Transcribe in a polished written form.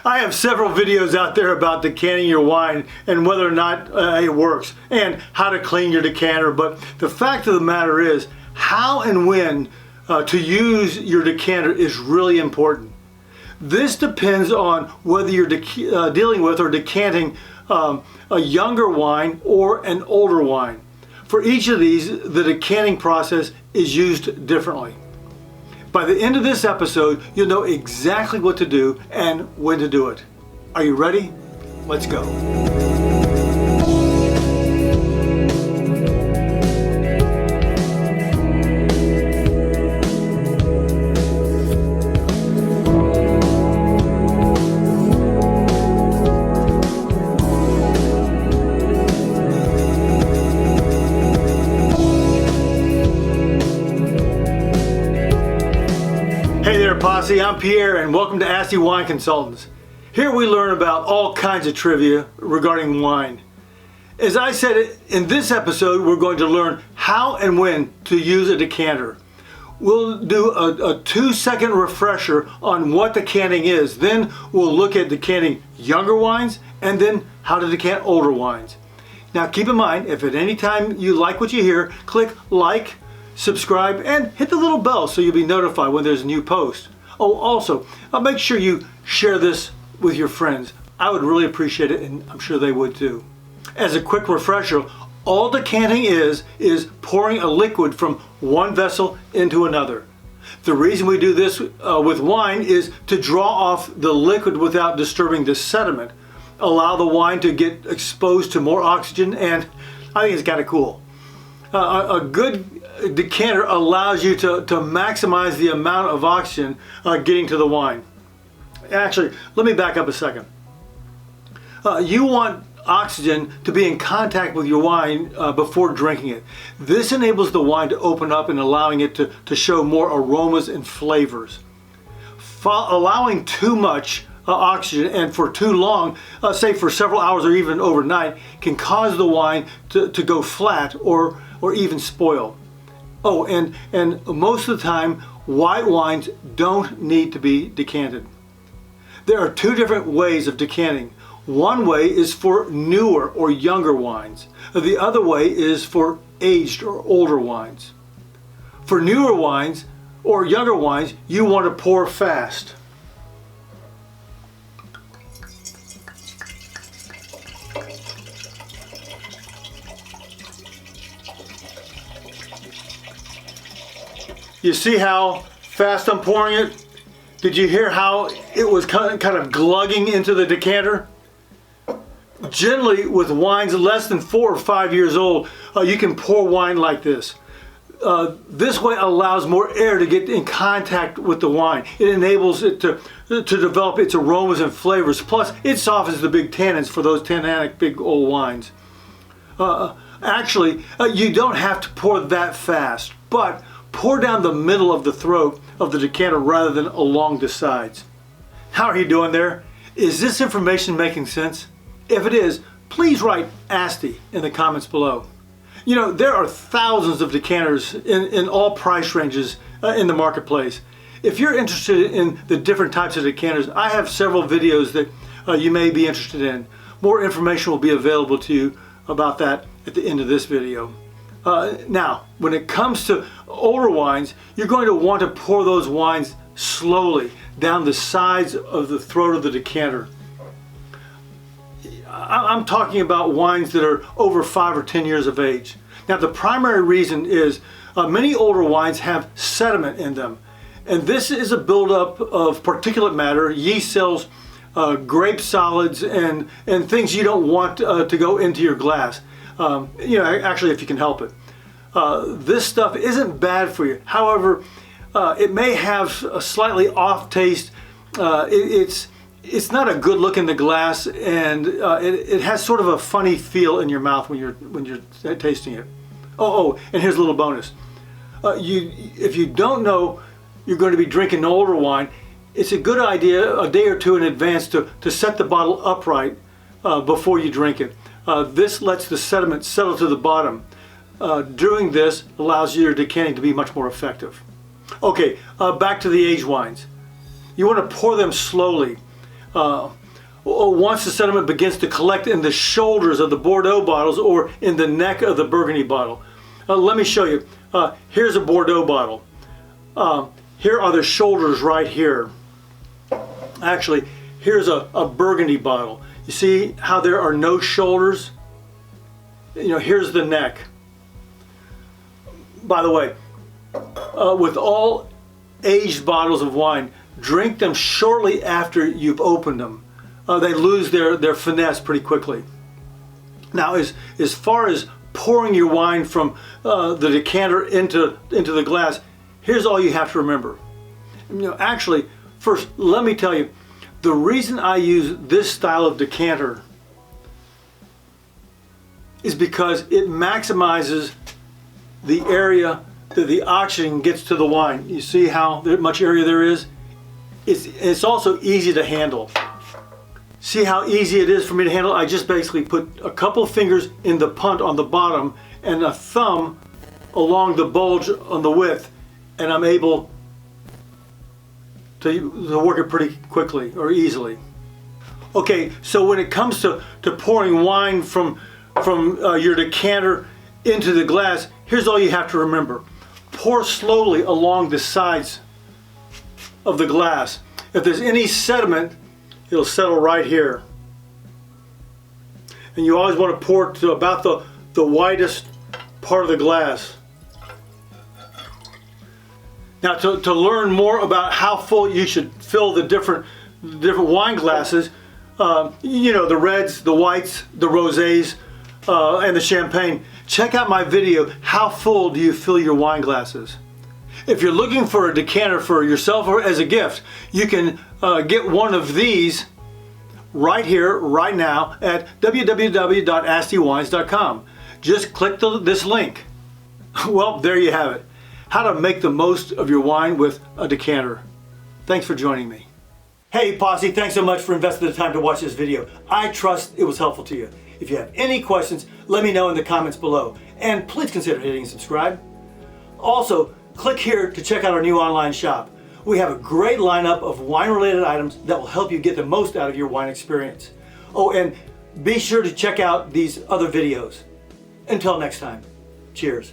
I have several videos out there about decanting your wine and whether or not it works and how to clean your decanter. But the fact of the matter is, how and when to use your decanter is really important. This depends on whether you're dealing with or decanting a younger wine or an older wine. For each of these, the decanting process is used differently. By the end of this episode, you'll know exactly what to do and when to do it. Are you ready? Let's go. Hey there, Posse. I'm Pierre, and welcome to Asti Wine Consultants. Here we learn about all kinds of trivia regarding wine. As I said, in this episode, we're going to learn how and when to use a decanter. We'll do a 2-second refresher on what decanting is. Then we'll look at decanting younger wines and then how to decant older wines. Now keep in mind, if at any time you like what you hear, click like, subscribe, and hit the little bell so you'll be notified when there's a new post. Oh, also, make sure you share this with your friends. I would really appreciate it, and I'm sure they would too. As a quick refresher, all decanting is pouring a liquid from one vessel into another. The reason we do this with wine is to draw off the liquid without disturbing the sediment, allow the wine to get exposed to more oxygen, and I think it's kind of cool. A good decanter allows you to maximize the amount of oxygen getting to the wine. Actually, let me back up a second. You want oxygen to be in contact with your wine before drinking it. This enables the wine to open up and allowing it to show more aromas and flavors. Allowing too much oxygen and for too long, say for several hours or even overnight, can cause the wine to go flat or even spoil. Oh, and most of the time, white wines don't need to be decanted. There are two different ways of decanting. One way is for newer or younger wines. The other way is for aged or older wines. For newer wines or younger wines, you want to pour fast. You see how fast I'm pouring it? Did you hear how it was kind of glugging into the decanter? Generally, with wines less than 4 or 5 years old, you can pour wine like this. This way allows more air to get in contact with the wine. It enables it to develop its aromas and flavors. Plus, it softens the big tannins for those tannic big old wines. Actually, you don't have to pour that fast, but pour down the middle of the throat of the decanter rather than along the sides. How are you doing there? Is this information making sense? If it is, please write Asti in the comments below. You know, there are thousands of decanters in all price ranges in the marketplace. If you're interested in the different types of decanters, I have several videos that you may be interested in. More information will be available to you about that at the end of this video. Now, when it comes to older wines, you're going to want to pour those wines slowly down the sides of the throat of the decanter. I'm talking about wines that are over 5 or 10 years of age. Now, the primary reason is many older wines have sediment in them, and this is a buildup of particulate matter, yeast cells, grape solids, and things you don't want to go into your glass. Actually, if you can help it. This stuff isn't bad for you. However, it may have a slightly off taste. It's not a good look in the glass, and it has sort of a funny feel in your mouth when you're tasting it. Oh, and here's a little bonus. If you don't know you're going to be drinking older wine, it's a good idea a day or two in advance to set the bottle upright before you drink it. This lets the sediment settle to the bottom. Doing this allows your decanting to be much more effective. Okay, back to the aged wines. You want to pour them slowly. once the sediment begins to collect in the shoulders of the Bordeaux bottles or in the neck of the Burgundy bottle. Let me show you. Here's a Bordeaux bottle. Here are the shoulders right here. Actually, here's a Burgundy bottle. You see how there are no shoulders? You know, here's the neck. By the way, with all aged bottles of wine, drink them shortly after you've opened them. They lose their finesse pretty quickly. Now, as far as pouring your wine from the decanter into the glass, here's all you have to remember. You know, actually, first, let me tell you, the reason I use this style of decanter is because it maximizes the area that the oxygen gets to the wine. You see how much area there is? It's also easy to handle. See how easy it is for me to handle? I just basically put a couple fingers in the punt on the bottom and a thumb along the bulge on the width, and I'm able to work it pretty quickly or easily. Okay, so when it comes to pouring wine from your decanter into the glass, here's all you have to remember. Pour slowly along the sides of the glass. If there's any sediment, it'll settle right here. And you always want to pour to about the widest part of the glass. Now, to learn more about how full you should fill the different wine glasses, you know, the reds, the whites, the rosés, and the champagne, check out my video, How Full Do You Fill Your Wine Glasses? If you're looking for a decanter for yourself or as a gift, you can get one of these right here, right now at www.astiwines.com. Just click this link. Well, there you have it. How to make the most of your wine with a decanter. Thanks for joining me. Hey Posse, thanks so much for investing the time to watch this video. I trust it was helpful to you. If you have any questions, let me know in the comments below. And please consider hitting subscribe. Also, click here to check out our new online shop. We have a great lineup of wine-related items that will help you get the most out of your wine experience. Oh, and be sure to check out these other videos. Until next time, cheers.